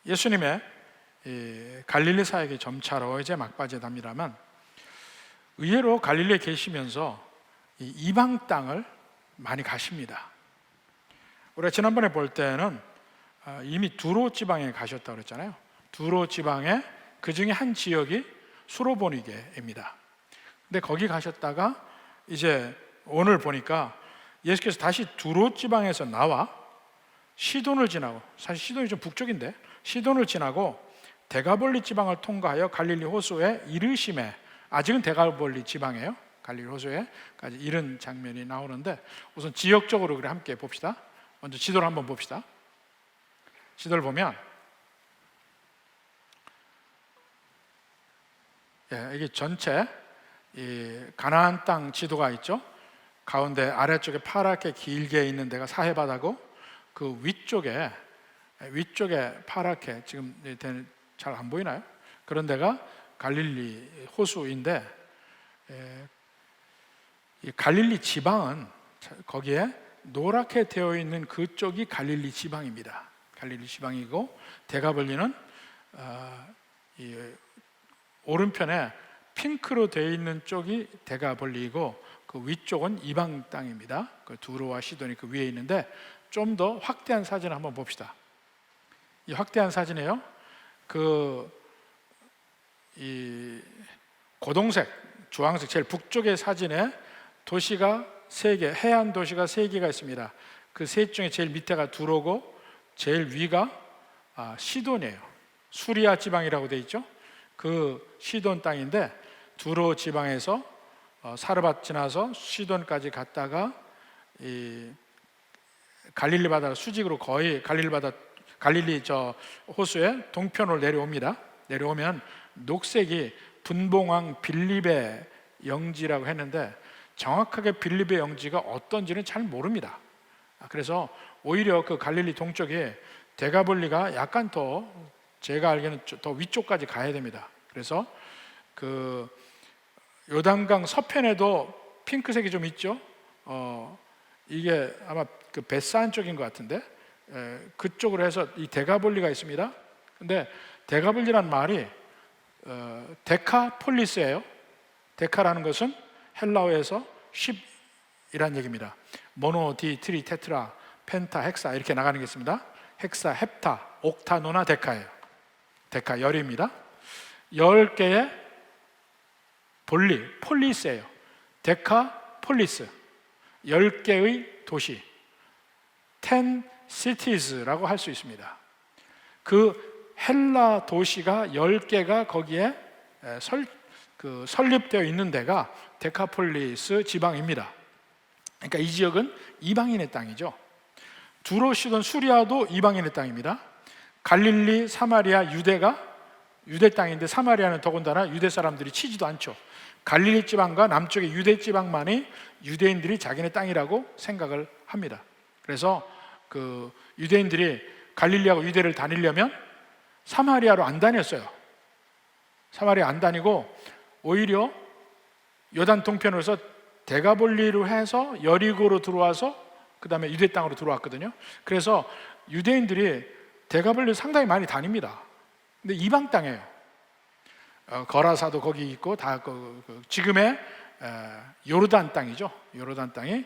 예수님의 이 갈릴리 사역이 점차로 이제 막바지에 답니다만, 의외로 갈릴리에 계시면서 이 이방 땅을 많이 가십니다. 우리가 지난번에 볼 때는 이미 두로 지방에 가셨다고 그랬잖아요. 두로 지방의 그 중에 한 지역이 수로보니게입니다. 근데 거기 가셨다가 이제 오늘 보니까 예수께서 다시 두로 지방에서 나와 시돈을 지나고, 사실 시돈이 좀 북쪽인데 시돈을 지나고 데가볼리 지방을 통과하여 갈릴리 호수에 이르심에, 아직은 데가볼리 지방이에요. 갈릴리 호수에까지 이른 장면이 나오는데, 우선 지역적으로 그래 함께 봅시다. 먼저 지도를 한번 봅시다. 지도를 보면 이게 전체 이 가나안 땅 지도가 있죠. 가운데 아래쪽에 파랗게 길게 있는 데가 사해바다고, 그 위쪽에 파랗게 지금 잘 안 보이나요? 그런 데가 갈릴리 호수인데, 이 갈릴리 지방은 거기에 노랗게 되어 있는 그쪽이 갈릴리 지방입니다. 갈릴리 지방이고, 데가볼리는 이 오른편에 핑크로 되어 있는 쪽이 데가볼리이고, 그 위쪽은 이방 땅입니다. 그 두로와 시돈이 그 위에 있는데, 좀 더 확대한 사진을 한번 봅시다. 이 확대한 사진이에요. 이 고동색, 주황색 제일 북쪽의 사진에 도시가 3개, 해안 도시가 3개가 있습니다. 그 셋 중에 제일 밑에가 두로고 제일 위가 시돈이에요. 수리아 지방이라고 되어 있죠. 그 시돈 땅인데, 두로 지방에서 사르밧 지나서 시돈까지 갔다가 이 갈릴리 바다 수직으로 거의 갈릴리 저 호수의 동편으로 내려옵니다. 내려오면 녹색이 분봉왕 빌립의 영지라고 했는데, 정확하게 빌립의 영지가 어떤지는 잘 모릅니다. 그래서 오히려 그 갈릴리 동쪽에 데가볼리가 약간 더, 제가 알기에는 더 위쪽까지 가야 됩니다. 그래서 그 요단강 서편에도 핑크색이 좀 있죠. 이게 아마 그 베산 쪽인 것 같은데, 그쪽으로 해서 이 데가볼리가 있습니다. 근데 데가볼리란 말이 데카폴리스예요. 데카라는 것은 헬라어에서 10이란 얘기입니다. 모노, 디, 트리, 테트라, 펜타, 헥사 이렇게 나가는 게 있습니다. 헥사, 헵타, 옥타, 노나, 데카예요. 데카 열입니다. 10개의 폴리스예요. 데카폴리스, 10개의 도시, 10 cities라고 할 수 있습니다. 그 헬라 도시가 10개가 거기에 설립되어 있는 데가 데카폴리스 지방입니다. 그러니까 이 지역은 이방인의 땅이죠. 두로, 시돈, 수리아도 이방인의 땅입니다. 갈릴리, 사마리아, 유대가 유대 땅인데, 사마리아는 더군다나 유대 사람들이 치지도 않죠. 갈릴리 지방과 남쪽의 유대 지방만이 유대인들이 자기네 땅이라고 생각을 합니다. 그래서 그 유대인들이 갈릴리하고 유대를 다니려면 사마리아로 안 다녔어요. 사마리아 안 다니고 오히려 요단 동편으로 해서 데가볼리로 해서 여리고로 들어와서 그 다음에 유대 땅으로 들어왔거든요. 그래서 유대인들이 데가볼리 상당히 많이 다닙니다. 근데 이방 땅이에요. 거라사도 거기 있고, 다 지금의 요르단 땅이죠. 요르단 땅이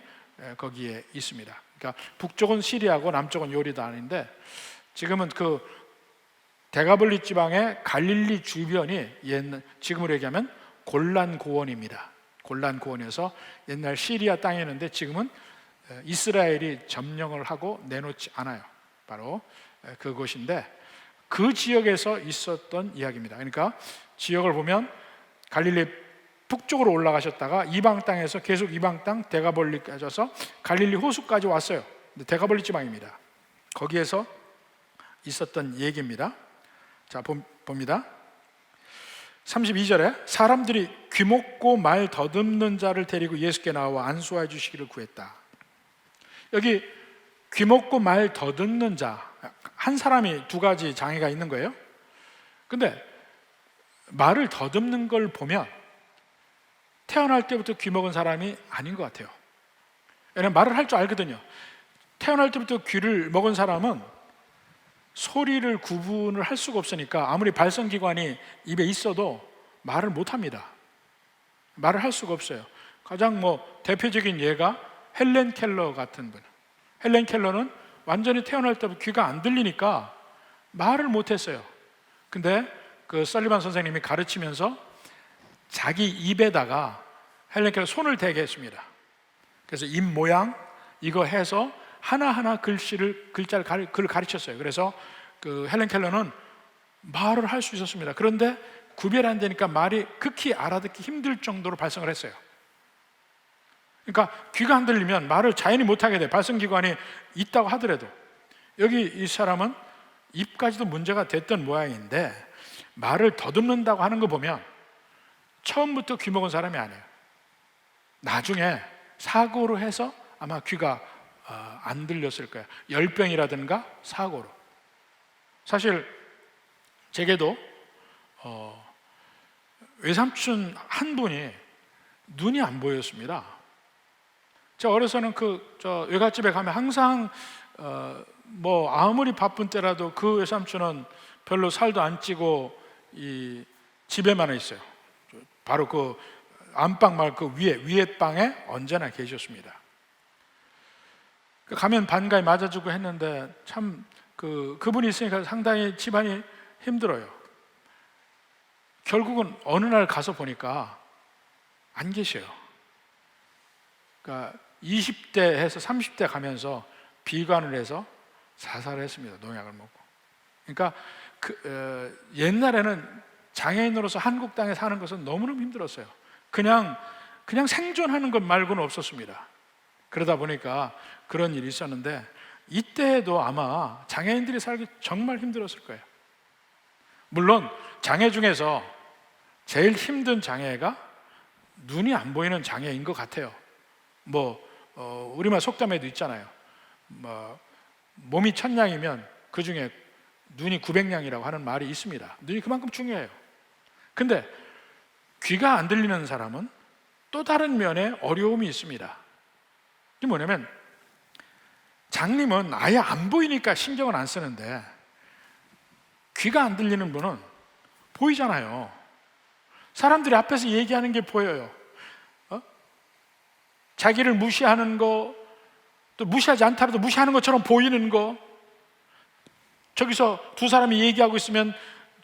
거기에 있습니다. 그러니까 북쪽은 시리아고 남쪽은 요르단인데, 지금은 그 데가볼리 지방의 갈릴리 주변이 지금으로 얘기하면 골란 고원입니다. 골란 고원에서 옛날 시리아 땅이었는데 지금은 이스라엘이 점령을 하고 내놓지 않아요. 바로 그곳인데, 그 지역에서 있었던 이야기입니다. 그러니까 지역을 보면 갈릴리 북쪽으로 올라가셨다가 이방 땅에서 계속 이방 땅 데가볼리까지 와서 갈릴리 호수까지 왔어요. 데가볼리 지방입니다. 거기에서 있었던 얘기입니다. 자, 봅니다. 32절에 사람들이 귀먹고 말 더듬는 자를 데리고 예수께 나와 안수해 주시기를 구했다. 여기 귀먹고 말 더듬는 자, 한 사람이 2가지 장애가 있는 거예요. 근데 말을 더듬는 걸 보면 태어날 때부터 귀먹은 사람이 아닌 것 같아요. 왜냐면 말을 할 줄 알거든요. 태어날 때부터 귀를 먹은 사람은 소리를 구분을 할 수가 없으니까 아무리 발성기관이 입에 있어도 말을 못합니다. 말을 할 수가 없어요. 가장 대표적인 예가 헬렌 켈러 같은 분. 헬렌 켈러는 완전히 태어날 때부터 귀가 안 들리니까 말을 못했어요. 근데 그 설리반 선생님이 가르치면서 자기 입에다가 헬렌 켈러 손을 대게 했습니다. 그래서 입 모양 이거 해서 하나하나 글을 가르쳤어요. 그래서 그 헬렌 켈러는 말을 할 수 있었습니다. 그런데 구별 안 되니까 말이 극히 알아듣기 힘들 정도로 발성을 했어요. 그러니까 귀가 안 들리면 말을 자연히 못하게 돼. 발성기관이 있다고 하더라도. 여기 이 사람은 입까지도 문제가 됐던 모양인데 말을 더듬는다고 하는 거 보면 처음부터 귀 먹은 사람이 아니에요. 나중에 사고로 해서 아마 귀가 안 들렸을 거예요. 열병이라든가 사고로. 사실 제게도 외삼촌 한 분이 눈이 안 보였습니다. 제가 어려서는 외갓집에 가면 항상 아무리 바쁜 때라도 그 외삼촌은 별로 살도 안 찌고 이 집에만 있어요. 바로 그 안방 말 그 위에 방에 언제나 계셨습니다. 가면 반가이 맞아주고 했는데 참 그분이 있으니까 상당히 집안이 힘들어요. 결국은 어느 날 가서 보니까 안 계셔요. 그러니까 20대에서 30대 가면서 비관을 해서 자살을 했습니다. 농약을 먹고. 그러니까 옛날에는 장애인으로서 한국 땅에 사는 것은 너무너무 힘들었어요. 그냥 생존하는 것 말고는 없었습니다. 그러다 보니까 그런 일이 있었는데 이때에도 아마 장애인들이 살기 정말 힘들었을 거예요. 물론 장애 중에서 제일 힘든 장애가 눈이 안 보이는 장애인 것 같아요. 우리말 속담에도 있잖아요. 몸이 1000냥이면 그 중에 눈이 900냥이라고 하는 말이 있습니다. 눈이 그만큼 중요해요. 근데 귀가 안 들리는 사람은 또 다른 면에 어려움이 있습니다. 이게 뭐냐면 장님은 아예 안 보이니까 신경을 안 쓰는데 귀가 안 들리는 분은 보이잖아요. 사람들이 앞에서 얘기하는 게 보여요. 자기를 무시하는 거, 또 무시하지 않더라도 무시하는 것처럼 보이는 거, 저기서 두 사람이 얘기하고 있으면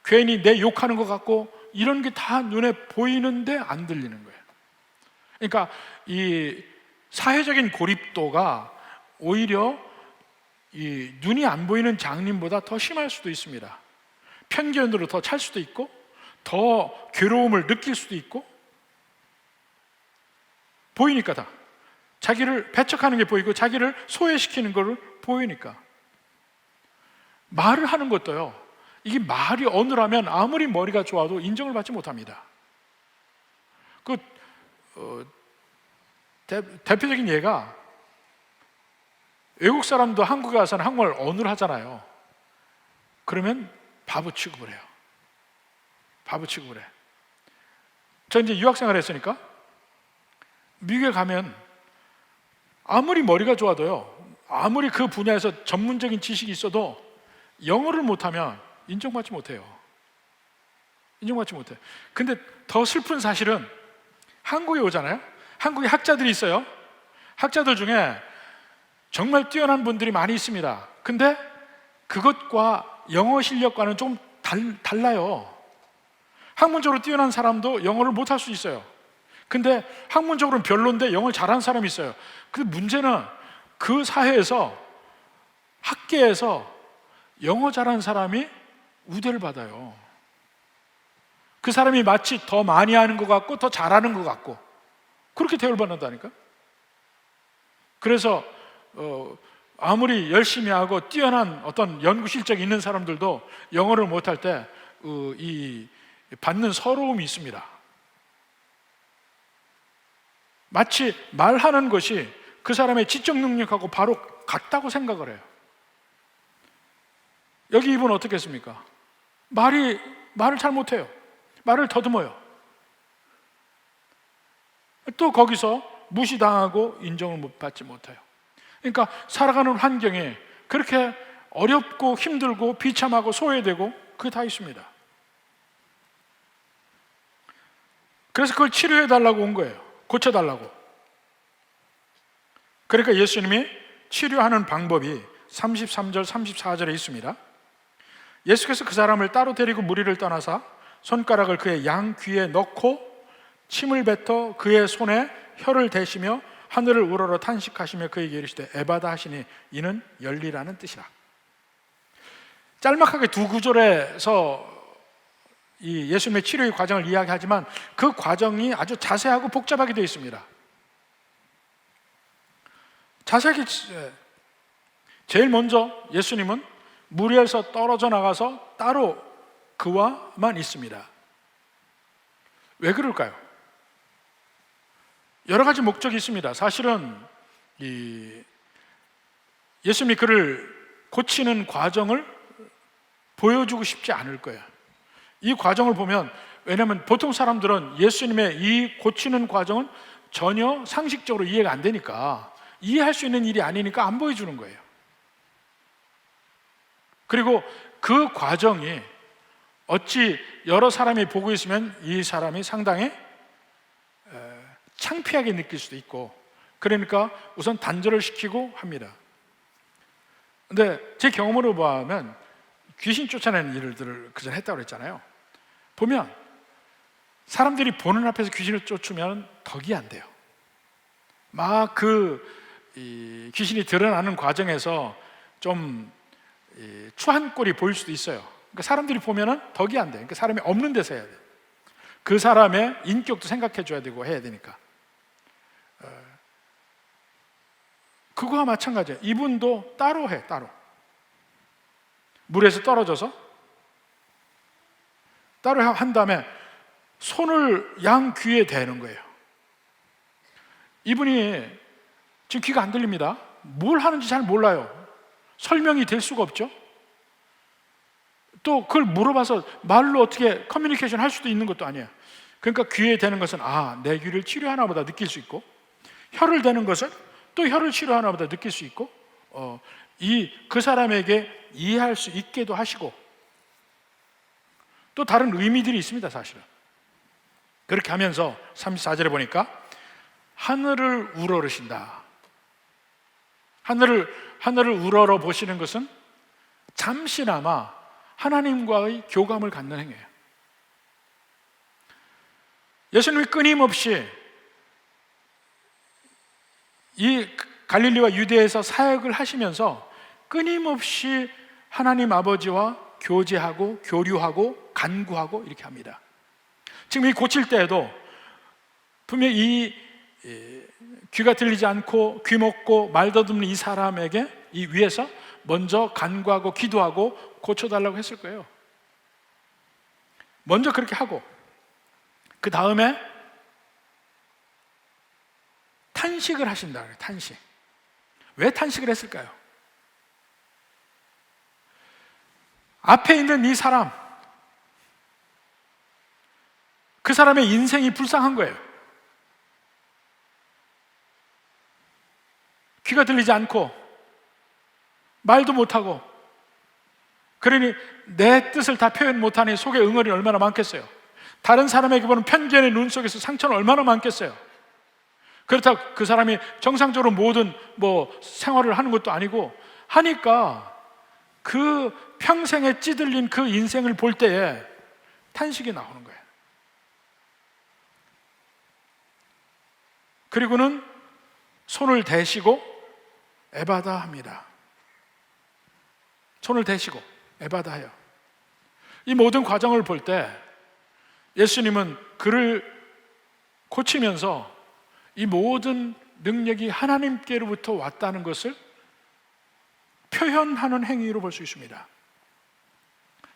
괜히 내 욕하는 것 같고 이런 게 다 눈에 보이는데 안 들리는 거예요. 그러니까 이 사회적인 고립도가 오히려 이 눈이 안 보이는 장님보다 더 심할 수도 있습니다. 편견으로 더 찰 수도 있고 더 괴로움을 느낄 수도 있고 보이니까 다 자기를 배척하는 게 보이고 자기를 소외시키는 걸 보이니까 말을 하는 것도요, 이게 말이 어눌하면 아무리 머리가 좋아도 인정을 받지 못합니다. 대표적인 예가 외국 사람도 한국에 와서는 한국말 어눌하잖아요. 그러면 바보 취급을 해요. 바보 취급을 해. 저 이제 유학생활 했으니까 미국에 가면 아무리 머리가 좋아도요, 아무리 그 분야에서 전문적인 지식이 있어도 영어를 못하면 인정받지 못해요. 인정받지 못해. 근데 더 슬픈 사실은 한국에 오잖아요. 한국에 학자들이 있어요. 학자들 중에 정말 뛰어난 분들이 많이 있습니다. 근데 그것과 영어 실력과는 좀 달라요. 학문적으로 뛰어난 사람도 영어를 못할 수 있어요. 근데 학문적으로는 별론데 영어를 잘하는 사람이 있어요. 근데 문제는 그 사회에서, 학계에서 영어 잘하는 사람이 우대를 받아요. 그 사람이 마치 더 많이 하는 것 같고 더 잘하는 것 같고 그렇게 대우를 받는다니까. 그래서 아무리 열심히 하고 뛰어난 어떤 연구 실적이 있는 사람들도 영어를 못할 때 이 받는 서러움이 있습니다. 마치 말하는 것이 그 사람의 지적 능력하고 바로 같다고 생각을 해요. 여기 이분은 어떻게 했습니까? 말을 잘 못해요. 말을 더듬어요. 또 거기서 무시당하고 인정을 받지 못해요. 그러니까 살아가는 환경이 그렇게 어렵고 힘들고 비참하고 소외되고 그게 다 있습니다. 그래서 그걸 치료해달라고 온 거예요. 고쳐달라고. 그러니까 예수님이 치료하는 방법이 33절, 34절에 있습니다. 예수께서 그 사람을 따로 데리고 무리를 떠나사 손가락을 그의 양 귀에 넣고 침을 뱉어 그의 손에 혀를 대시며 하늘을 우러러 탄식하시며 그에게 이르시되 에바다 하시니 이는 열리라는 뜻이라. 짤막하게 두 구절에서 이 예수님의 치료의 과정을 이야기하지만 그 과정이 아주 자세하고 복잡하게 되어 있습니다. 자세하게 제일 먼저 예수님은 무리에서 떨어져 나가서 따로 그와만 있습니다. 왜 그럴까요? 여러 가지 목적이 있습니다. 사실은 예수님이 그를 고치는 과정을 보여주고 싶지 않을 거예요. 이 과정을 보면, 왜냐하면 보통 사람들은 예수님의 이 고치는 과정은 전혀 상식적으로 이해가 안 되니까, 이해할 수 있는 일이 아니니까 안 보여주는 거예요. 그리고 그 과정이 어찌 여러 사람이 보고 있으면 이 사람이 상당히 창피하게 느낄 수도 있고, 그러니까 우선 단절을 시키고 합니다. 근데 제 경험으로 보면 귀신 쫓아내는 일들을 그전 했다고 그랬잖아요. 보면 사람들이 보는 앞에서 귀신을 쫓으면 덕이 안 돼요. 막 귀신이 드러나는 과정에서 좀 추한 꼴이 보일 수도 있어요. 그러니까 사람들이 보면은 덕이 안 돼요. 그러니까 사람이 없는 데서 해야 돼요. 그 사람의 인격도 생각해 줘야 되고 해야 되니까. 그거와 마찬가지예요. 이분도 따로 해, 따로. 물에서 떨어져서 따로 한 다음에 손을 양 귀에 대는 거예요. 이분이 지금 귀가 안 들립니다. 뭘 하는지 잘 몰라요. 설명이 될 수가 없죠. 또 그걸 물어봐서 말로 어떻게 커뮤니케이션 할 수도 있는 것도 아니에요. 그러니까 귀에 대는 것은 내 귀를 치료하나 보다 느낄 수 있고, 혀를 대는 것은 또 혀를 치료하나 보다 느낄 수 있고, 그 사람에게 이해할 수 있게도 하시고, 또 다른 의미들이 있습니다. 사실은 그렇게 하면서 34절에 보니까 하늘을 우러르신다. 하늘을 우러러 보시는 것은 잠시나마 하나님과의 교감을 갖는 행위예요. 예수님이 끊임없이 이 갈릴리와 유대에서 사역을 하시면서 끊임없이 하나님 아버지와 교제하고 교류하고 간구하고 이렇게 합니다. 지금 이 고칠 때에도 분명히 이 귀가 들리지 않고 귀 먹고 말 더듬는 이 사람에게 이 위에서 먼저 간구하고 기도하고 고쳐달라고 했을 거예요. 먼저 그렇게 하고 그 다음에 탄식을 하신다. 탄식. 왜 탄식을 했을까요? 앞에 있는 이 사람, 그 사람의 인생이 불쌍한 거예요. 귀가 들리지 않고 말도 못하고, 그러니 내 뜻을 다 표현 못하니 속에 응어리 얼마나 많겠어요. 다른 사람에게 보는 편견의 눈 속에서 상처는 얼마나 많겠어요. 그렇다고 그 사람이 정상적으로 모든 생활을 하는 것도 아니고 하니까 그 평생에 찌들린 그 인생을 볼 때에 탄식이 나오는 거예요. 그리고는 손을 대시고 에바다 합니다. 손을 대시고 에바다 해요. 이 모든 과정을 볼 때 예수님은 그를 고치면서 이 모든 능력이 하나님께로부터 왔다는 것을 표현하는 행위로 볼 수 있습니다.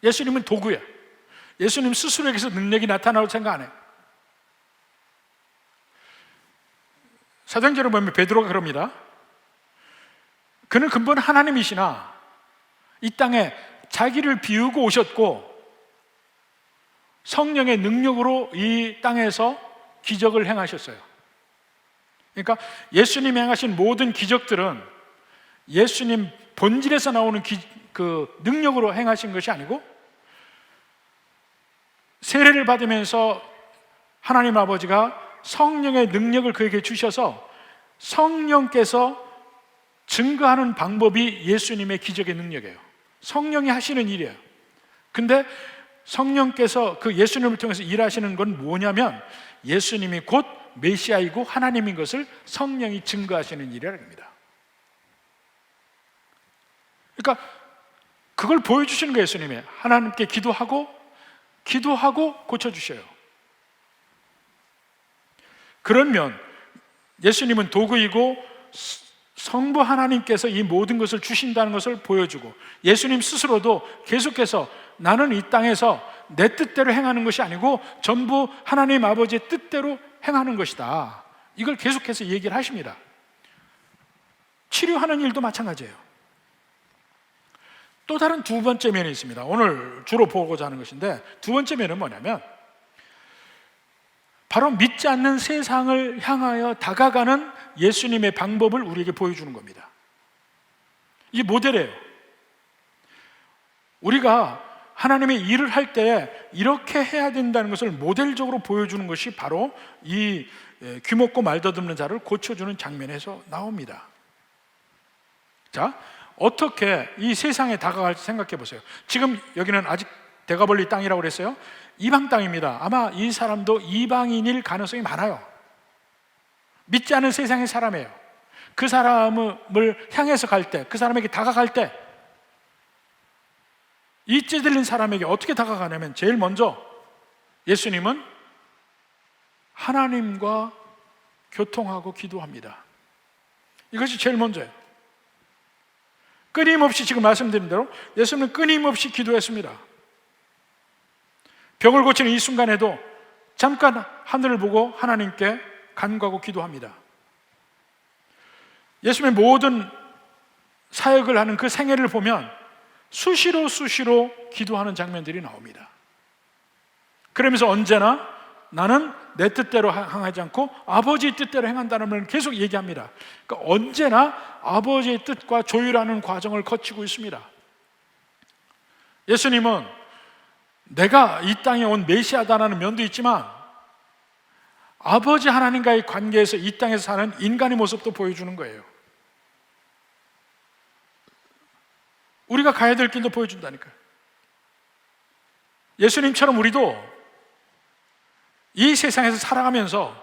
예수님은 도구예요. 예수님 스스로에게서 능력이 나타나고 생각 안 해요. 사도행전을 보면 베드로가 그럽니다. 그는 근본 하나님이시나 이 땅에 자기를 비우고 오셨고 성령의 능력으로 이 땅에서 기적을 행하셨어요. 그러니까 예수님이 행하신 모든 기적들은 예수님 본질에서 나오는 그 능력으로 행하신 것이 아니고 세례를 받으면서 하나님 아버지가 성령의 능력을 그에게 주셔서 성령께서 증거하는 방법이 예수님의 기적의 능력이에요. 성령이 하시는 일이에요. 근데 성령께서 그 예수님을 통해서 일하시는 건 뭐냐면 예수님이 곧 메시아이고 하나님인 것을 성령이 증거하시는 일이라는 겁니다. 그러니까 그걸 보여주시는 거예요. 예수님이 하나님께 기도하고 고쳐주셔요. 그러면 예수님은 도구이고 성부 하나님께서 이 모든 것을 주신다는 것을 보여주고 예수님 스스로도 계속해서 나는 이 땅에서 내 뜻대로 행하는 것이 아니고 전부 하나님 아버지의 뜻대로 행하는 것이다, 이걸 계속해서 얘기를 하십니다. 치료하는 일도 마찬가지예요. 또 다른 두 번째 면이 있습니다. 오늘 주로 보고자 하는 것인데, 두 번째 면은 뭐냐면 바로 믿지 않는 세상을 향하여 다가가는 예수님의 방법을 우리에게 보여주는 겁니다. 이게 모델이에요. 우리가 하나님의 일을 할 때 이렇게 해야 된다는 것을 모델적으로 보여주는 것이 바로 이 귀먹고 말더듬는 자를 고쳐주는 장면에서 나옵니다. 자, 어떻게 이 세상에 다가갈지 생각해 보세요. 지금 여기는 아직 대가벌리 땅이라고 그랬어요. 이방 땅입니다. 아마 이 사람도 이방인일 가능성이 많아요. 믿지 않은 세상의 사람이에요. 그 사람을 향해서 갈 때, 그 사람에게 다가갈 때 이 찌들린 사람에게 어떻게 다가가냐면 제일 먼저 예수님은 하나님과 교통하고 기도합니다. 이것이 제일 먼저예요. 끊임없이, 지금 말씀드린 대로 예수님은 끊임없이 기도했습니다. 병을 고치는 이 순간에도 잠깐 하늘을 보고 하나님께 간구하고 기도합니다. 예수님의 모든 사역을 하는 그 생애를 보면 수시로 기도하는 장면들이 나옵니다. 그러면서 언제나 나는 내 뜻대로 행하지 않고 아버지의 뜻대로 행한다는 걸 계속 얘기합니다. 그러니까 언제나 아버지의 뜻과 조율하는 과정을 거치고 있습니다. 예수님은 내가 이 땅에 온 메시아다라는 면도 있지만 아버지 하나님과의 관계에서 이 땅에서 사는 인간의 모습도 보여주는 거예요. 우리가 가야 될 길도 보여준다니까요. 예수님처럼 우리도 이 세상에서 살아가면서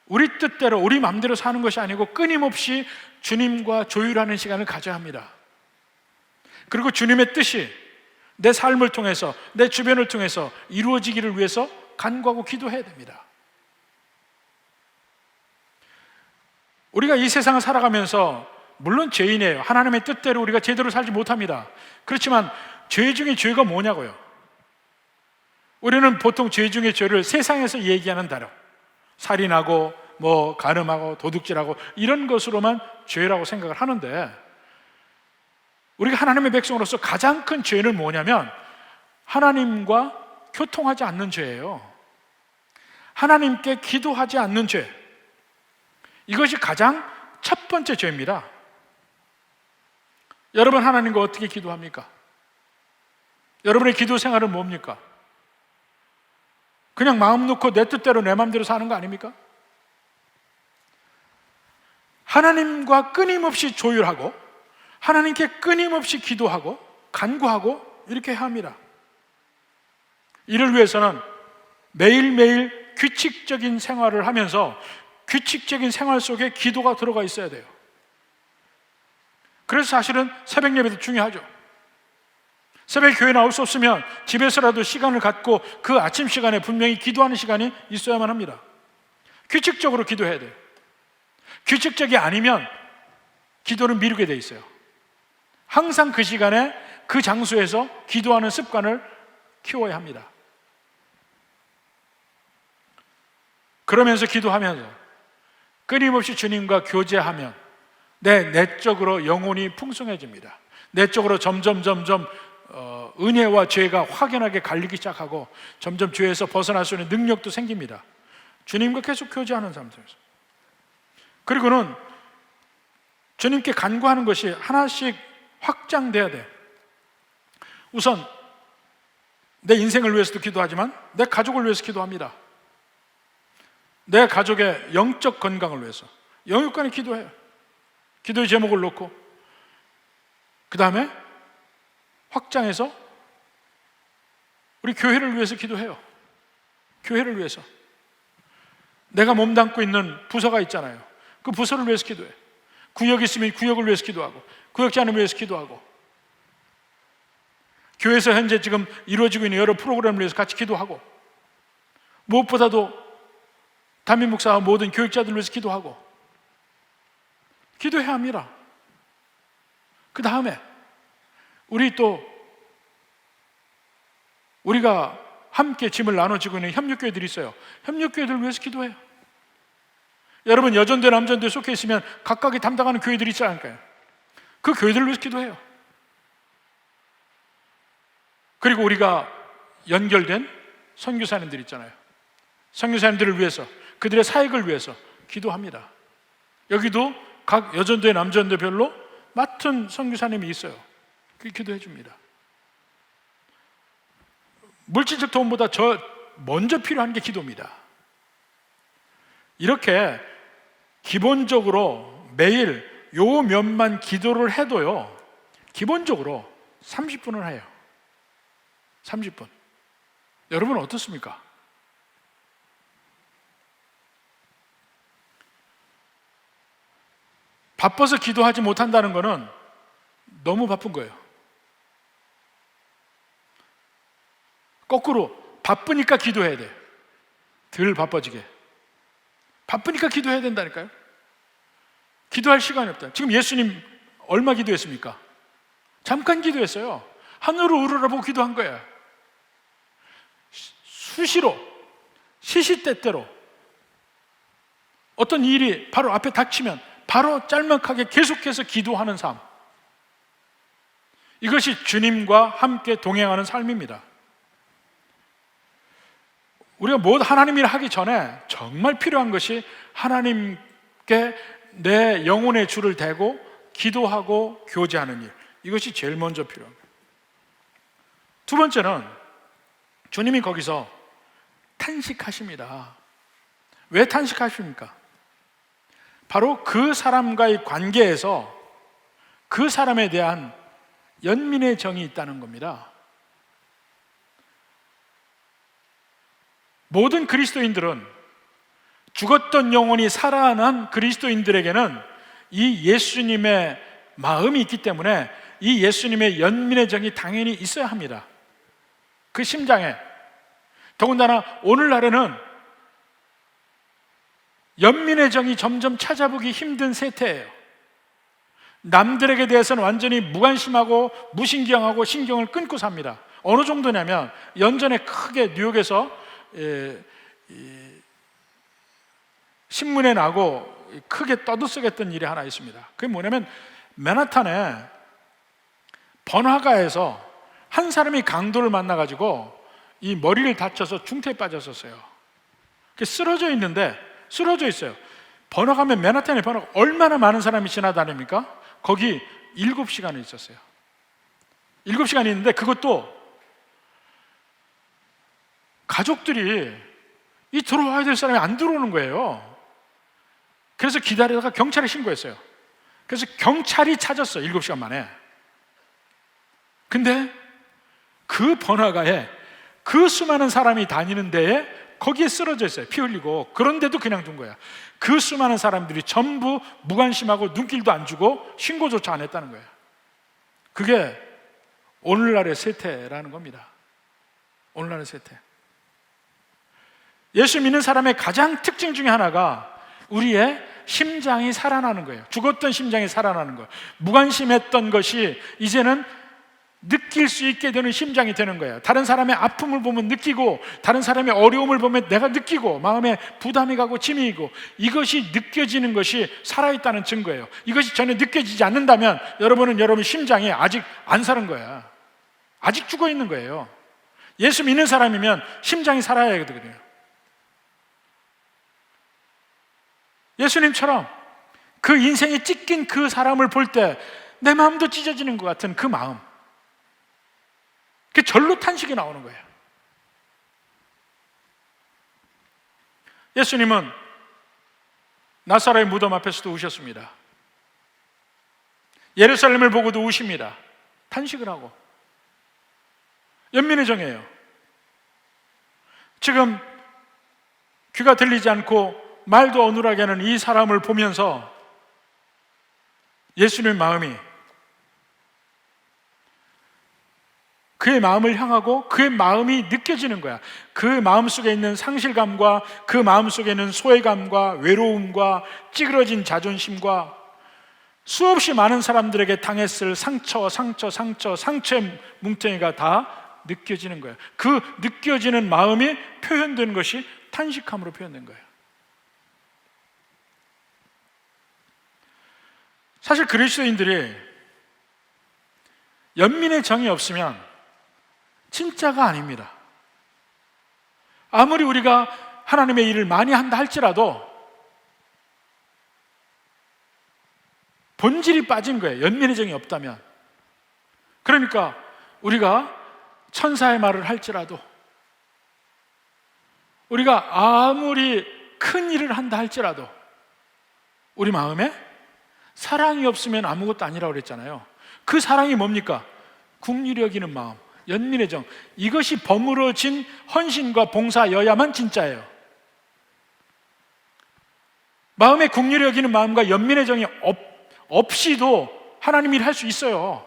우리 뜻대로 우리 마음대로 사는 것이 아니고 끊임없이 주님과 조율하는 시간을 가져야 합니다. 그리고 주님의 뜻이 내 삶을 통해서, 내 주변을 통해서 이루어지기를 위해서 간구하고 기도해야 됩니다. 우리가 이 세상을 살아가면서 물론 죄인이에요. 하나님의 뜻대로 우리가 제대로 살지 못합니다. 그렇지만 죄 중에 죄가 뭐냐고요. 우리는 보통 죄 중에 죄를 세상에서 얘기하는 단어, 살인하고 간음하고 도둑질하고 이런 것으로만 죄라고 생각을 하는데, 우리가 하나님의 백성으로서 가장 큰 죄는 뭐냐면 하나님과 교통하지 않는 죄예요. 하나님께 기도하지 않는 죄, 이것이 가장 첫 번째 죄입니다. 여러분, 하나님과 어떻게 기도합니까? 여러분의 기도 생활은 뭡니까? 그냥 마음 놓고 내 뜻대로 내 마음대로 사는 거 아닙니까? 하나님과 끊임없이 조율하고 하나님께 끊임없이 기도하고 간구하고 이렇게 해야 합니다. 이를 위해서는 매일매일 규칙적인 생활을 하면서 규칙적인 생활 속에 기도가 들어가 있어야 돼요. 그래서 사실은 새벽 예배도 중요하죠. 새벽 교회 나올 수 없으면 집에서라도 시간을 갖고 그 아침 시간에 분명히 기도하는 시간이 있어야만 합니다. 규칙적으로 기도해야 돼요. 규칙적이 아니면 기도는 미루게 돼 있어요. 항상 그 시간에 그 장소에서 기도하는 습관을 키워야 합니다. 그러면서 기도하면서 끊임없이 주님과 교제하면 내 내적으로 영혼이 풍성해집니다. 내적으로 점점 은혜와 죄가 확연하게 갈리기 시작하고 점점 죄에서 벗어날 수 있는 능력도 생깁니다. 주님과 계속 교제하는 삶 속에서. 그리고는 주님께 간구하는 것이 하나씩 확장돼야 돼. 우선 내 인생을 위해서도 기도하지만 내 가족을 위해서 기도합니다. 내 가족의 영적 건강을 위해서 영육간에 기도해요. 기도의 제목을 놓고 그 다음에 확장해서 우리 교회를 위해서 기도해요. 교회를 위해서. 내가 몸담고 있는 부서가 있잖아요. 그 부서를 위해서 기도해. 구역이 있으면 구역을 위해서 기도하고, 구역장을 위해서 기도하고, 교회에서 현재 지금 이루어지고 있는 여러 프로그램을 위해서 같이 기도하고, 무엇보다도 담임 목사와 모든 교육자들을 위해서 기도하고, 기도해야 합니다. 그 다음에 우리가 함께 짐을 나눠지고 있는 협력교회들이 있어요. 협력교회들을 위해서 기도해요. 여러분 여전대 남전대에 속해 있으면 각각이 담당하는 교회들이 있지 않을까요? 그 교회들을 위해서 기도해요. 그리고 우리가 연결된 선교사님들 있잖아요. 선교사님들을 위해서, 그들의 사역을 위해서 기도합니다. 여기도 각 여전대 남전대별로 맡은 선교사님이 있어요. 그 기도해 줍니다. 물질적 도움보다 먼저 필요한 게 기도입니다. 이렇게 기본적으로 매일 요 몇만 기도를 해도요, 기본적으로 30분을 해요. 30분. 여러분은 어떻습니까? 바빠서 기도하지 못한다는 것은 너무 바쁜 거예요. 거꾸로 바쁘니까 기도해야 돼. 덜 바빠지게. 바쁘니까 기도해야 된다니까요. 기도할 시간이 없다. 지금 예수님 얼마 기도했습니까? 잠깐 기도했어요. 하늘을 우러러보고 기도한 거예요. 수시로, 시시때때로 어떤 일이 바로 앞에 닥치면 바로 짤막하게 계속해서 기도하는 삶. 이것이 주님과 함께 동행하는 삶입니다. 우리가 하나님 일 하기 전에 정말 필요한 것이 하나님께 내 영혼의 줄을 대고 기도하고 교제하는 일. 이것이 제일 먼저 필요합니다. 두 번째는 주님이 거기서 탄식하십니다. 왜 탄식하십니까? 바로 그 사람과의 관계에서 그 사람에 대한 연민의 정이 있다는 겁니다. 모든 그리스도인들은 죽었던 영혼이 살아난 그리스도인들에게는 이 예수님의 마음이 있기 때문에 이 예수님의 연민의 정이 당연히 있어야 합니다. 그 심장에. 더군다나 오늘날에는 연민의 정이 점점 찾아보기 힘든 세태예요. 남들에게 대해서는 완전히 무관심하고 무신경하고 신경을 끊고 삽니다. 어느 정도냐면 연전에 크게 뉴욕에서 신문에 나고 크게 떠들썩했던 일이 하나 있습니다. 그게 뭐냐면 맨하탄에 번화가에서 한 사람이 강도를 만나가지고 이 머리를 다쳐서 중태에 빠졌었어요. 쓰러져 있어요. 번화가면 맨하탄의 번화가 얼마나 많은 사람이 지나다닙니까? 거기 7시간을 있었어요. 7시간이 있는데 그것도 가족들이 이 들어와야 될 사람이 안 들어오는 거예요. 그래서 기다리다가 경찰에 신고했어요. 그래서 경찰이 찾았어요. 7시간 만에. 근데 그 번화가에 그 수많은 사람이 다니는 데에 거기에 쓰러져 있어요. 피 흘리고. 그런데도 그냥 둔 거야. 그 수많은 사람들이 전부 무관심하고 눈길도 안 주고 신고조차 안 했다는 거예요. 그게 오늘날의 세태라는 겁니다. 오늘날의 세태. 예수 믿는 사람의 가장 특징 중에 하나가 우리의 심장이 살아나는 거예요. 죽었던 심장이 살아나는 거예요. 무관심했던 것이 이제는 느낄 수 있게 되는 심장이 되는 거예요. 다른 사람의 아픔을 보면 느끼고, 다른 사람의 어려움을 보면 내가 느끼고, 마음에 부담이 가고 짐이 있고, 이것이 느껴지는 것이 살아있다는 증거예요. 이것이 전혀 느껴지지 않는다면 여러분은 여러분 심장이 아직 안 살은 거야. 아직 죽어 있는 거예요. 예수 믿는 사람이면 심장이 살아야 되거든요. 예수님처럼 그 인생에 찢긴 그 사람을 볼 때 내 마음도 찢어지는 것 같은 그 마음, 그 절로 탄식이 나오는 거예요. 예수님은 나사로의 무덤 앞에서도 우셨습니다. 예루살렘을 보고도 우십니다. 탄식을 하고. 연민의 정이에요. 지금 귀가 들리지 않고 말도 어눌하게 하는 이 사람을 보면서 예수님의 마음이, 그의 마음을 향하고 그의 마음이 느껴지는 거야. 그 마음 속에 있는 상실감과 그 마음 속에 있는 소외감과 외로움과 찌그러진 자존심과 수없이 많은 사람들에게 당했을 상처의 뭉텅이가 다 느껴지는 거예요. 그 느껴지는 마음이 표현된 것이 탄식함으로 표현된 거예요. 사실 그리스도인들이 연민의 정이 없으면 진짜가 아닙니다. 아무리 우리가 하나님의 일을 많이 한다 할지라도 본질이 빠진 거예요. 연민의 정이 없다면. 그러니까 우리가 천사의 말을 할지라도, 우리가 아무리 큰 일을 한다 할지라도 우리 마음에 사랑이 없으면 아무것도 아니라고 그랬잖아요. 그 사랑이 뭡니까? 긍휼히 여기는 마음, 연민의 정, 이것이 버무러진 헌신과 봉사여야만 진짜예요. 마음에 긍휼히 여기는 마음과 연민의 정이 없이도 하나님 일 할 수 있어요.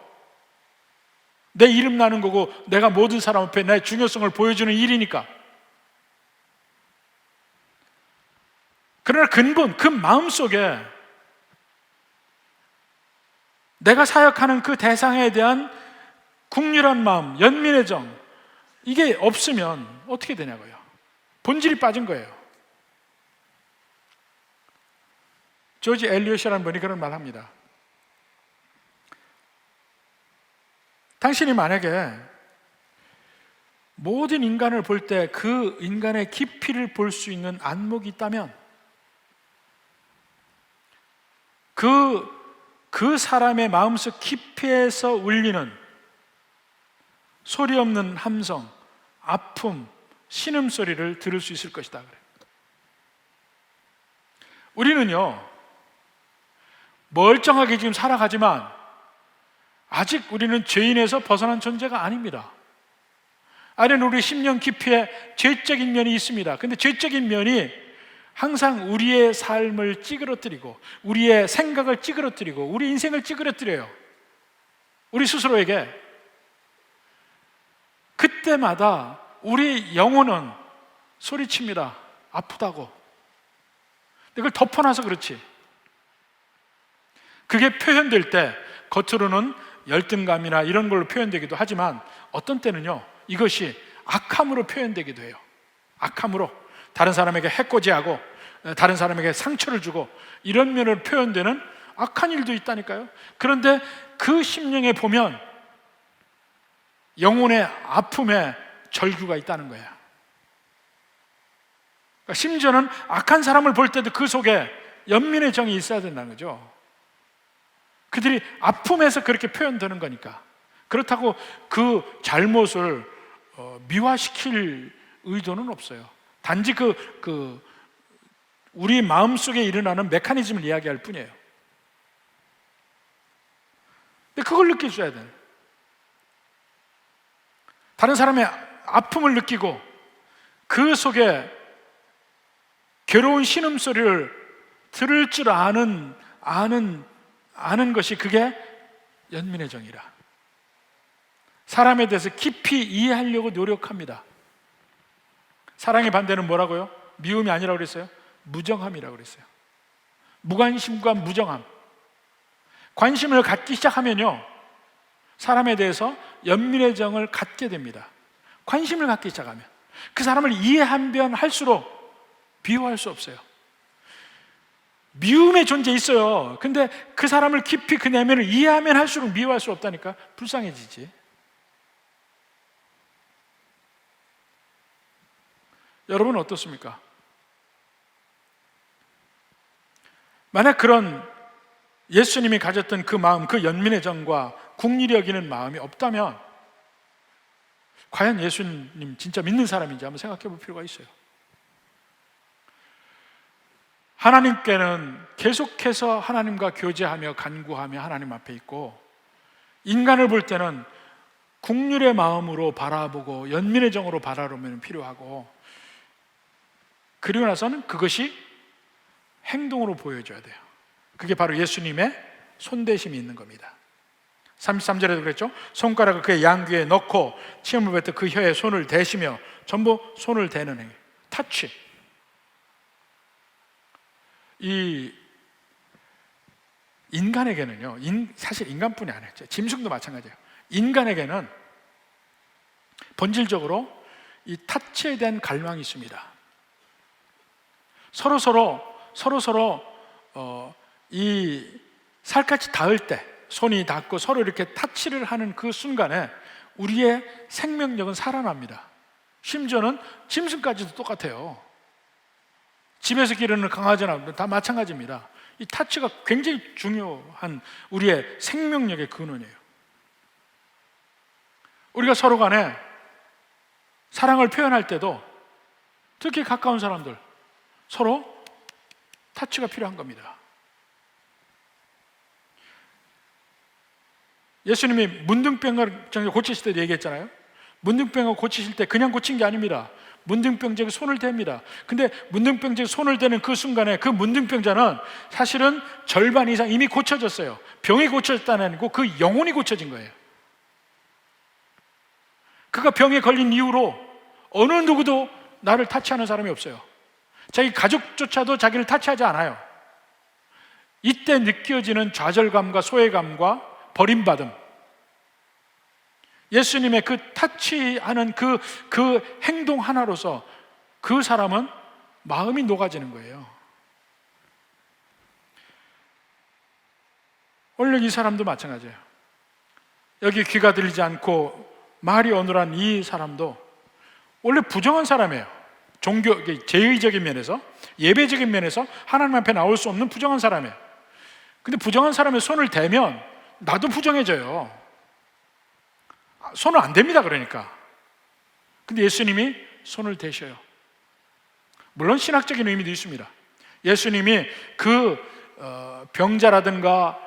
내 이름 나는 거고 내가 모든 사람 앞에 나의 중요성을 보여주는 일이니까. 그러나 근본, 그 마음 속에 내가 사역하는 그 대상에 대한 긍휼한 마음, 연민의 정, 이게 없으면 어떻게 되냐고요. 본질이 빠진 거예요. 조지 엘리엇이라는 분이 그런 말 합니다. 당신이 만약에 모든 인간을 볼 때 그 인간의 깊이를 볼 수 있는 안목이 있다면 그 사람의 마음속 깊이에서 울리는 소리 없는 함성, 아픔, 신음소리를 들을 수 있을 것이다 그래요. 우리는요, 멀쩡하게 지금 살아가지만 아직 우리는 죄인에서 벗어난 존재가 아닙니다. 안에는 우리 심령 깊이에 죄적인 면이 있습니다. 근데 죄적인 면이 항상 우리의 삶을 찌그러뜨리고 우리의 생각을 찌그러뜨리고 우리 인생을 찌그러뜨려요. 우리 스스로에게. 그때마다 우리 영혼은 소리칩니다. 아프다고. 근데 그걸 덮어놔서 그렇지. 그게 표현될 때 겉으로는 열등감이나 이런 걸로 표현되기도 하지만 어떤 때는요, 이것이 악함으로 표현되기도 해요. 악함으로 다른 사람에게 해코지하고 다른 사람에게 상처를 주고 이런 면으로 표현되는 악한 일도 있다니까요. 그런데 그 심령에 보면 영혼의 아픔에 절규가 있다는 거예요. 그러니까 심지어는 악한 사람을 볼 때도 그 속에 연민의 정이 있어야 된다는 거죠. 그들이 아픔에서 그렇게 표현되는 거니까. 그렇다고 그 잘못을 미화시킬 의도는 없어요. 단지 우리 마음속에 일어나는 메커니즘을 이야기할 뿐이에요. 근데 그걸 느껴줘야 돼요. 다른 사람의 아픔을 느끼고 그 속에 괴로운 신음소리를 들을 줄 아는 것이 그게 연민의 정이라. 사람에 대해서 깊이 이해하려고 노력합니다. 사랑의 반대는 뭐라고요? 미움이 아니라고 그랬어요? 무정함이라고 그랬어요. 무관심과 무정함. 관심을 갖기 시작하면요, 사람에 대해서 연민의 정을 갖게 됩니다. 관심을 갖기 시작하면 그 사람을 이해하면 할수록 비호할 수 없어요. 미움의 존재 있어요. 근데 그 사람을 깊이 그 내면을 이해하면 할수록 미워할 수 없다니까. 불쌍해지지. 여러분은 어떻습니까? 만약 그런 예수님이 가졌던 그 마음, 그 연민의 정과 국리를 여기는 마음이 없다면 과연 예수님 진짜 믿는 사람인지 한번 생각해 볼 필요가 있어요. 하나님께는 계속해서 하나님과 교제하며 간구하며 하나님 앞에 있고, 인간을 볼 때는 국률의 마음으로 바라보고 연민의 정으로 바라보면 필요하고, 그리고 나서는 그것이 행동으로 보여줘야 돼요. 그게 바로 예수님의 손대심이 있는 겁니다. 33절에도 그랬죠. 손가락을 그의 양귀에 넣고 침을 뱉어 그 혀에 손을 대시며, 전부 손을 대는 행위, 터치. 이 인간에게는요, 사실 인간뿐이 아니에요. 짐승도 마찬가지예요. 인간에게는 본질적으로 이 타치에 대한 갈망이 있습니다. 서로 이 살갗이 닿을 때, 손이 닿고 서로 이렇게 타치를 하는 그 순간에 우리의 생명력은 살아납니다. 심지어는 짐승까지도 똑같아요. 집에서 기르는 강아지나 다 마찬가지입니다. 이 타치가 굉장히 중요한 우리의 생명력의 근원이에요. 우리가 서로 간에 사랑을 표현할 때도 특히 가까운 사람들, 서로 타치가 필요한 겁니다. 예수님이 문둥병을 고치실 때 얘기했잖아요. 문둥병을 고치실 때 그냥 고친 게 아닙니다. 문둥병자에게 손을 댑니다. 근데 문둥병자에게 손을 대는 그 순간에 그 문둥병자는 사실은 절반 이상 이미 고쳐졌어요. 병이 고쳐졌다는 아니고 그 영혼이 고쳐진 거예요. 그가 병에 걸린 이후로 어느 누구도 나를 타치하는 사람이 없어요. 자기 가족조차도 자기를 타치하지 않아요. 이때 느껴지는 좌절감과 소외감과 버림받음, 예수님의 그 타치하는 그 행동 하나로서 그 사람은 마음이 녹아지는 거예요. 오늘 이 사람도 마찬가지예요. 여기 귀가 들리지 않고 말이 어눌한 이 사람도 원래 부정한 사람이에요. 제의적인 면에서, 예배적인 면에서 하나님 앞에 나올 수 없는 부정한 사람이에요. 근데 부정한 사람의 손을 대면 나도 부정해져요. 손은 안 댑니다. 그러니까. 근데 예수님이 손을 대셔요. 물론 신학적인 의미도 있습니다. 예수님이 그 병자라든가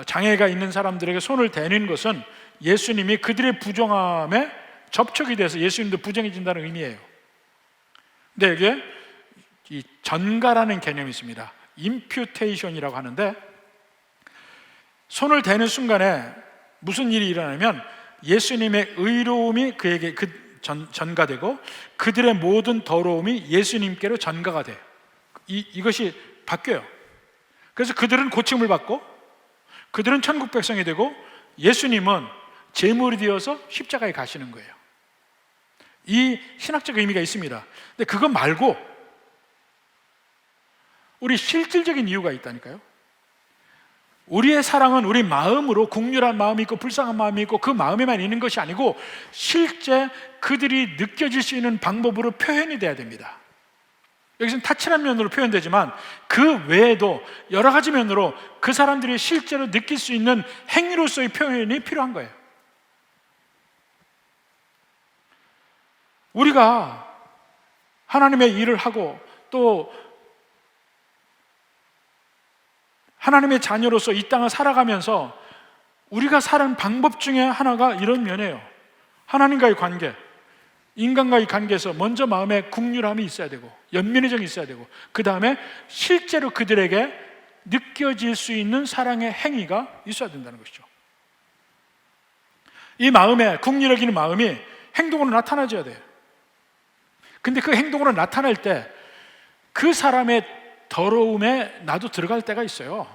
장애가 있는 사람들에게 손을 대는 것은 예수님이 그들의 부정함에 접촉이 돼서 예수님도 부정해진다는 의미예요. 근데 여기에 이 전가라는 개념이 있습니다. 임퓨테이션이라고 하는데, 손을 대는 순간에 무슨 일이 일어나면 예수님의 의로움이 그에게 전가되고 그들의 모든 더러움이 예수님께로 전가가 돼요. 이것이 바뀌어요. 그래서 그들은 고침을 받고 그들은 천국 백성이 되고 예수님은 제물이 되어서 십자가에 가시는 거예요. 이 신학적 의미가 있습니다. 근데 그거 말고 우리 실질적인 이유가 있다니까요. 우리의 사랑은 우리 마음으로, 국률한 마음이 있고 불쌍한 마음이 있고 그 마음에만 있는 것이 아니고 실제 그들이 느껴질 수 있는 방법으로 표현이 돼야 됩니다. 여기서는 타치란 면으로 표현되지만 그 외에도 여러 가지 면으로 그 사람들이 실제로 느낄 수 있는 행위로서의 표현이 필요한 거예요. 우리가 하나님의 일을 하고 또 하나님의 자녀로서 이 땅을 살아가면서 우리가 사는 방법 중에 하나가 이런 면이에요. 하나님과의 관계, 인간과의 관계에서 먼저 마음에 국률함이 있어야 되고 연민의 정이 있어야 되고 그 다음에 실제로 그들에게 느껴질 수 있는 사랑의 행위가 있어야 된다는 것이죠. 이 마음에, 국률 여기는 마음이 행동으로 나타나줘야 돼요. 근데 그 행동으로 나타날 때 그 사람의 더러움에 나도 들어갈 때가 있어요.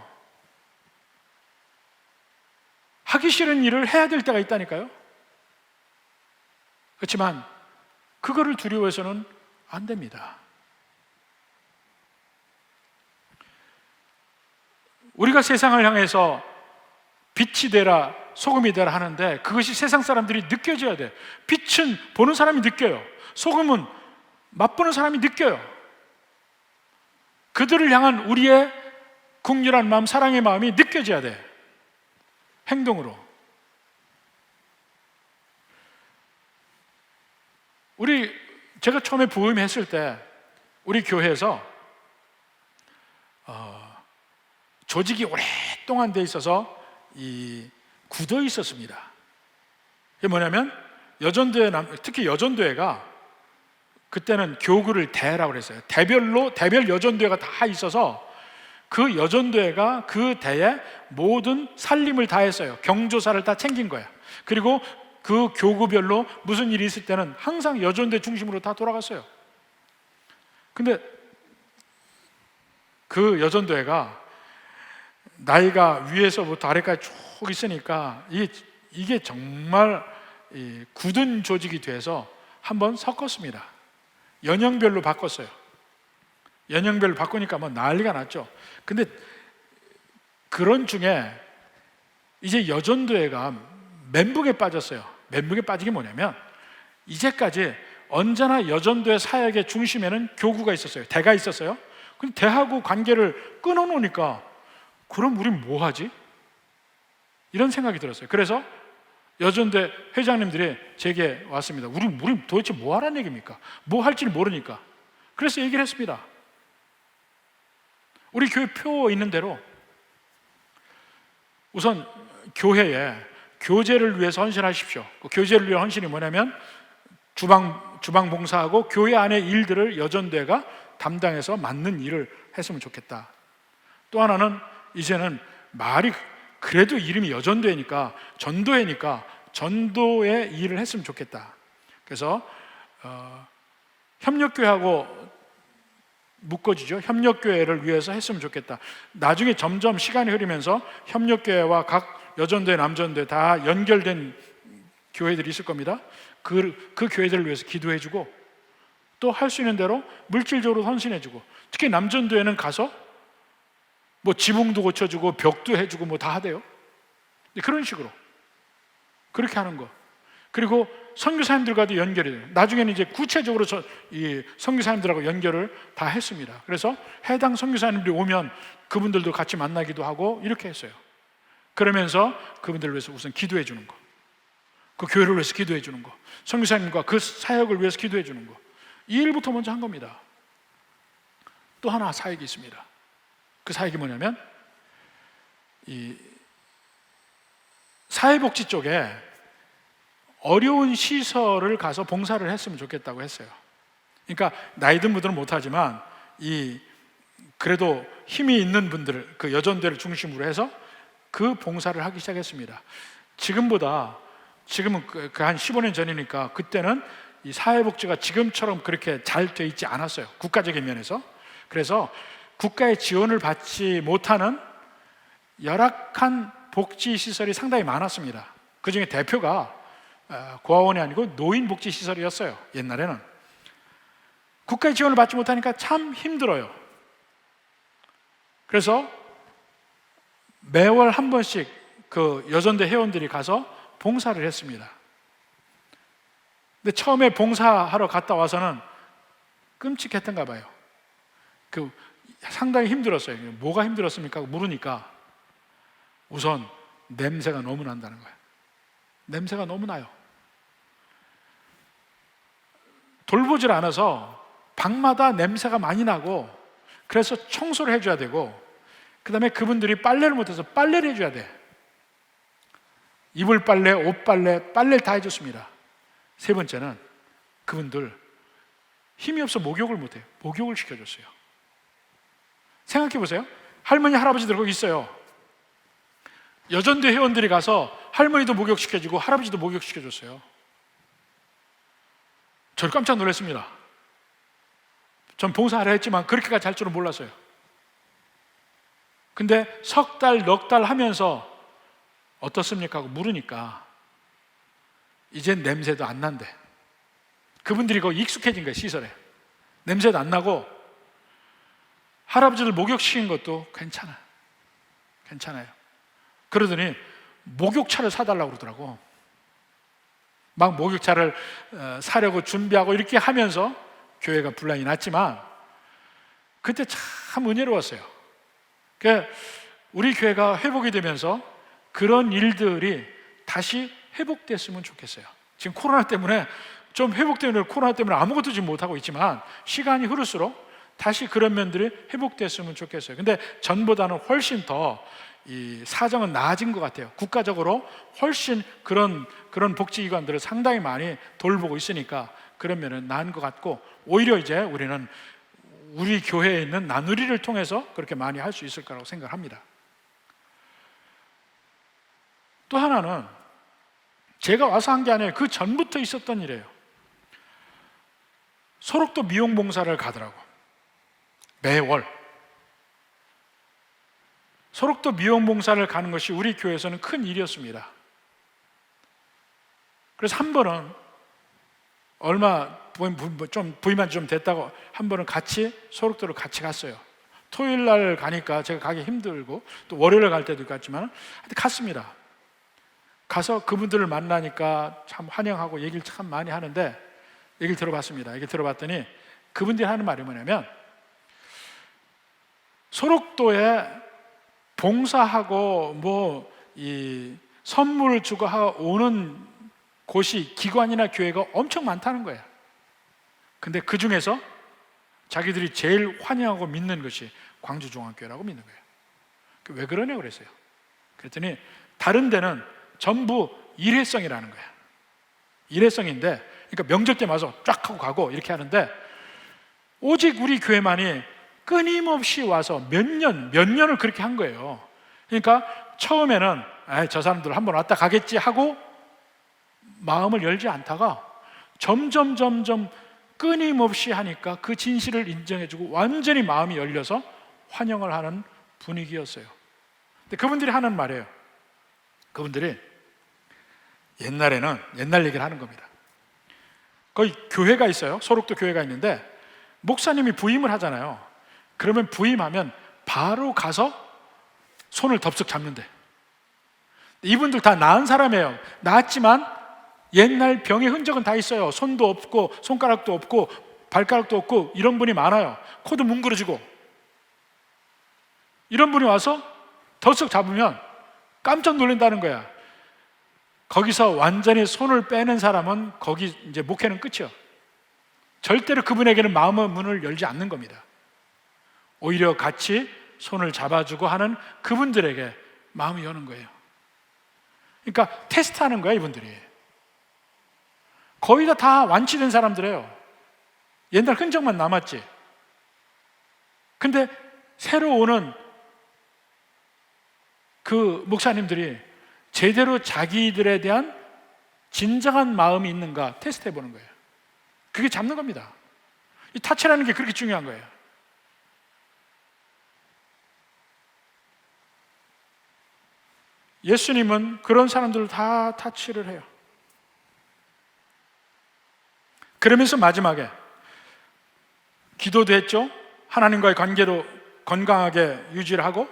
하기 싫은 일을 해야 될 때가 있다니까요. 그렇지만 그거를 두려워해서는 안 됩니다. 우리가 세상을 향해서 빛이 되라, 소금이 되라 하는데 그것이 세상 사람들이 느껴져야 돼. 빛은 보는 사람이 느껴요. 소금은 맛보는 사람이 느껴요. 그들을 향한 우리의 국률한 마음, 사랑의 마음이 느껴져야 돼. 행동으로. 제가 처음에 부임했을 때 우리 교회에서 조직이 오랫동안 돼 있어서 굳어 있었습니다. 이게 뭐냐면 특히 여전도회가 그때는 교구를 대라고 그랬어요. 대별 여전도회가 다 있어서 그 여전도회가 그 대에 모든 살림을 다 했어요. 경조사를 다 챙긴 거야. 그리고 그 교구별로 무슨 일이 있을 때는 항상 여전도회 중심으로 다 돌아갔어요. 근데 그 여전도회가 나이가 위에서부터 아래까지 쭉 있으니까 이게 정말 굳은 조직이 돼서 한번 섞었습니다. 연령별로 바꿨어요. 연령별로 바꾸니까 뭐 난리가 났죠. 근데 그런 중에 이제 여전도회가 멘붕에 빠졌어요. 멘붕에 빠진 게 뭐냐면 이제까지 언제나 여전도회 사역의 중심에는 교구가 있었어요. 대가 있었어요. 근데 대하고 관계를 끊어놓으니까 그럼 우린 뭐 하지? 이런 생각이 들었어요. 그래서 여전대 회장님들이 제게 왔습니다. 우리 도대체 뭐 하라는 얘기입니까? 뭐 할지를 모르니까. 그래서 얘기를 했습니다. 우리 교회 표 있는 대로 우선 교회에 교제를 위해서 헌신하십시오. 그 교제를 위한 헌신이 뭐냐면 주방 봉사하고 교회 안의 일들을 여전대가 담당해서 맞는 일을 했으면 좋겠다. 또 하나는 이제는 말이 그래도 이름이 여전도회니까 전도회니까 전도의 일을 했으면 좋겠다. 그래서 협력교회하고 묶어지죠. 협력교회를 위해서 했으면 좋겠다. 나중에 점점 시간이 흐르면서 협력교회와 각 여전도회, 남전도회 다 연결된 교회들이 있을 겁니다. 그 교회들을 위해서 기도해주고 또 할 수 있는 대로 물질적으로 헌신해주고, 특히 남전도회는 가서 뭐 지붕도 고쳐주고 벽도 해주고 뭐 다 하대요. 그런 식으로 그렇게 하는 거. 그리고 선교사님들과도 연결이 돼요. 나중에는 이제 구체적으로 이 선교사님들하고 연결을 다 했습니다. 그래서 해당 선교사님들이 오면 그분들도 같이 만나기도 하고 이렇게 했어요. 그러면서 그분들을 위해서 우선 기도해 주는 거, 그 교회를 위해서 기도해 주는 거, 선교사님과 그 사역을 위해서 기도해 주는 거, 이 일부터 먼저 한 겁니다. 또 하나 사역이 있습니다. 그 사역이 뭐냐면 이 사회복지 쪽에 어려운 시설을 가서 봉사를 했으면 좋겠다고 했어요. 그러니까 나이 든 분들은 못하지만 그래도 힘이 있는 분들, 그 여전대를 중심으로 해서 그 봉사를 하기 시작했습니다. 지금은 한 15년 전이니까 그때는 이 사회복지가 지금처럼 그렇게 잘 돼 있지 않았어요. 국가적인 면에서. 그래서 국가의 지원을 받지 못하는 열악한 복지시설이 상당히 많았습니다. 그 중에 대표가 고아원이 아니고 노인복지시설이었어요. 옛날에는. 국가의 지원을 받지 못하니까 참 힘들어요. 그래서 매월 한 번씩 그 여전대 회원들이 가서 봉사를 했습니다. 근데 처음에 봉사하러 갔다 와서는 끔찍했던가 봐요. 상당히 힘들었어요. 뭐가 힘들었습니까? 물으니까 우선 냄새가 너무 난다는 거예요. 냄새가 너무 나요. 돌보질 않아서 방마다 냄새가 많이 나고, 그래서 청소를 해줘야 되고, 그 다음에 그분들이 빨래를 못해서 빨래를 해줘야 돼. 이불 빨래, 옷 빨래, 빨래를 다 해줬습니다. 세 번째는 그분들 힘이 없어 목욕을 못해요. 목욕을 시켜줬어요. 생각해 보세요. 할머니, 할아버지들 거기 있어요. 여전대 회원들이 가서 할머니도 목욕시켜주고 할아버지도 목욕시켜줬어요. 저를 깜짝 놀랐습니다. 전 봉사하려 했지만 그렇게까지 할 줄은 몰랐어요. 근데 석 달, 넉 달 하면서 어떻습니까? 하고 물으니까 이젠 냄새도 안 난대. 그분들이 거기 익숙해진 거예요. 시설에 냄새도 안 나고, 할아버지들 목욕시킨 것도 괜찮아요. 그러더니 목욕차를 사달라고 그러더라고. 막 목욕차를 사려고 준비하고 이렇게 하면서 교회가 분란이 났지만 그때 참 은혜로웠어요. 그러니까 우리 교회가 회복이 되면서 그런 일들이 다시 회복됐으면 좋겠어요. 지금 코로나 때문에 좀 회복되는, 코로나 때문에 아무것도 지금 못하고 있지만 시간이 흐를수록 다시 그런 면들이 회복됐으면 좋겠어요. 근데 전보다는 훨씬 더 이 사정은 나아진 것 같아요. 국가적으로 훨씬 그런 복지기관들을 상당히 많이 돌보고 있으니까 그런 면은 나은 것 같고, 오히려 이제 우리는 우리 교회에 있는 나누리를 통해서 그렇게 많이 할 수 있을 거라고 생각합니다. 또 하나는 제가 와서 한 게 아니에요. 그 전부터 있었던 일이에요. 소록도 미용봉사를 가더라고. 매월 소록도 미용봉사를 가는 것이 우리 교회에서는 큰 일이었습니다. 그래서 한 번은 부임한 지 좀 됐다고 한 번은 같이 소록도를 같이 갔어요. 토요일 날 가니까 제가 가기 힘들고 또 월요일에 갈 때도 갔지만 갔습니다. 가서 그분들을 만나니까 참 환영하고 얘기를 참 많이 하는데, 얘기를 들어봤습니다. 얘기를 들어봤더니 그분들이 하는 말이 뭐냐면, 소록도에 봉사하고 이 선물을 주고 오는 곳이, 기관이나 교회가 엄청 많다는 거예요. 근데 그 중에서 자기들이 제일 환영하고 믿는 것이 광주종합교회라고 믿는 거예요. 왜 그러냐고 그랬어요. 그랬더니 다른 데는 전부 일회성이라는 거예요. 일회성인데, 그러니까 명절 때 와서 쫙 하고 가고 이렇게 하는데, 오직 우리 교회만이 끊임없이 와서 몇 년을 그렇게 한 거예요. 그러니까 처음에는 저 사람들 한번 왔다 가겠지 하고 마음을 열지 않다가 점점 끊임없이 하니까 그 진실을 인정해주고 완전히 마음이 열려서 환영을 하는 분위기였어요. 근데 그분들이 하는 말이에요. 그분들이 옛날 얘기를 하는 겁니다. 거기 교회가 있어요. 소록도 교회가 있는데 목사님이 부임을 하잖아요. 그러면 부임하면 바로 가서 손을 덥석 잡는데, 이분들 다 나은 사람이에요. 나았지만 옛날 병의 흔적은 다 있어요. 손도 없고 손가락도 없고 발가락도 없고 이런 분이 많아요. 코도 뭉그러지고. 이런 분이 와서 덥석 잡으면 깜짝 놀란다는 거야. 거기서 완전히 손을 빼는 사람은 거기 이제 목회는 끝이요. 절대로 그분에게는 마음의 문을 열지 않는 겁니다. 오히려 같이 손을 잡아주고 하는 그분들에게 마음이 여는 거예요. 그러니까 테스트하는 거야, 이분들이. 거의 다 완치된 사람들이에요. 옛날 흔적만 남았지. 근데 새로 오는 그 목사님들이 제대로 자기들에 대한 진정한 마음이 있는가 테스트해 보는 거예요. 그게 잡는 겁니다. 이 타치라는 게 그렇게 중요한 거예요. 예수님은 그런 사람들을 다 타치를 해요. 그러면서 마지막에 기도도 했죠. 하나님과의 관계도 건강하게 유지를 하고,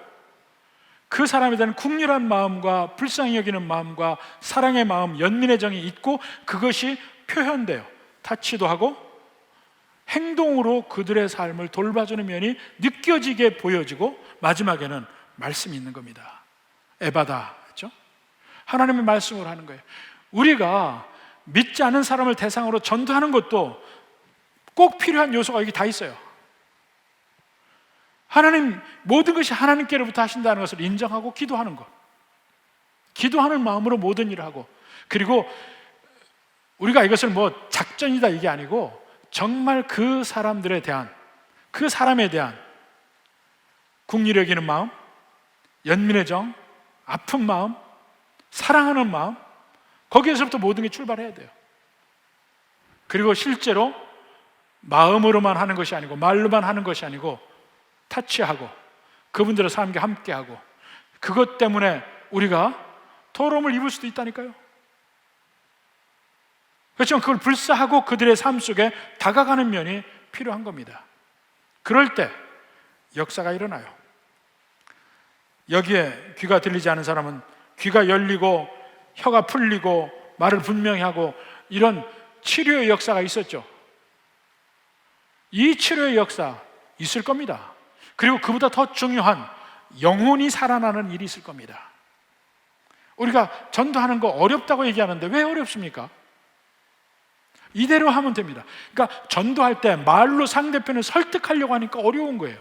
그 사람에 대한 국률한 마음과 불쌍히 여기는 마음과 사랑의 마음, 연민의 정이 있고, 그것이 표현돼요. 타치도 하고 행동으로 그들의 삶을 돌봐주는 면이 느껴지게 보여지고, 마지막에는 말씀이 있는 겁니다. 에바다 했죠? 하나님의 말씀을 하는 거예요. 우리가 믿지 않는 사람을 대상으로 전도하는 것도 꼭 필요한 요소가 여기 다 있어요. 하나님, 모든 것이 하나님께로부터 하신다는 것을 인정하고 기도하는 것, 기도하는 마음으로 모든 일을 하고, 그리고 우리가 이것을 작전이다 이게 아니고 정말 그 사람들에 대한, 그 사람에 대한 국리를 여기는 마음, 연민의 정, 아픈 마음, 사랑하는 마음, 거기에서부터 모든 게 출발해야 돼요. 그리고 실제로 마음으로만 하는 것이 아니고 말로만 하는 것이 아니고 타치하고 그분들의 삶과 함께하고, 그것 때문에 우리가 더러움을 입을 수도 있다니까요. 그렇지만 그걸 불사하고 그들의 삶 속에 다가가는 면이 필요한 겁니다. 그럴 때 역사가 일어나요. 여기에 귀가 들리지 않은 사람은 귀가 열리고 혀가 풀리고 말을 분명히 하고, 이런 치료의 역사가 있었죠. 이 치료의 역사 있을 겁니다. 그리고 그보다 더 중요한 영혼이 살아나는 일이 있을 겁니다. 우리가 전도하는 거 어렵다고 얘기하는데 왜 어렵습니까? 이대로 하면 됩니다. 그러니까 전도할 때 말로 상대편을 설득하려고 하니까 어려운 거예요.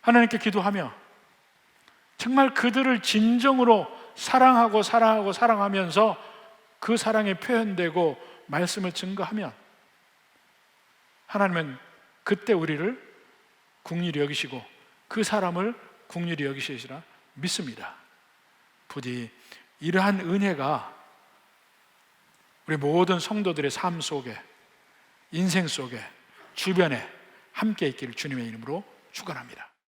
하나님께 기도하며 정말 그들을 진정으로 사랑하면서 그 사랑이 표현되고 말씀을 증거하면 하나님은 그때 우리를 긍휼히 여기시고 그 사람을 긍휼히 여기시리라 믿습니다. 부디 이러한 은혜가 우리 모든 성도들의 삶 속에, 인생 속에, 주변에 함께 있기를 주님의 이름으로 축원합니다.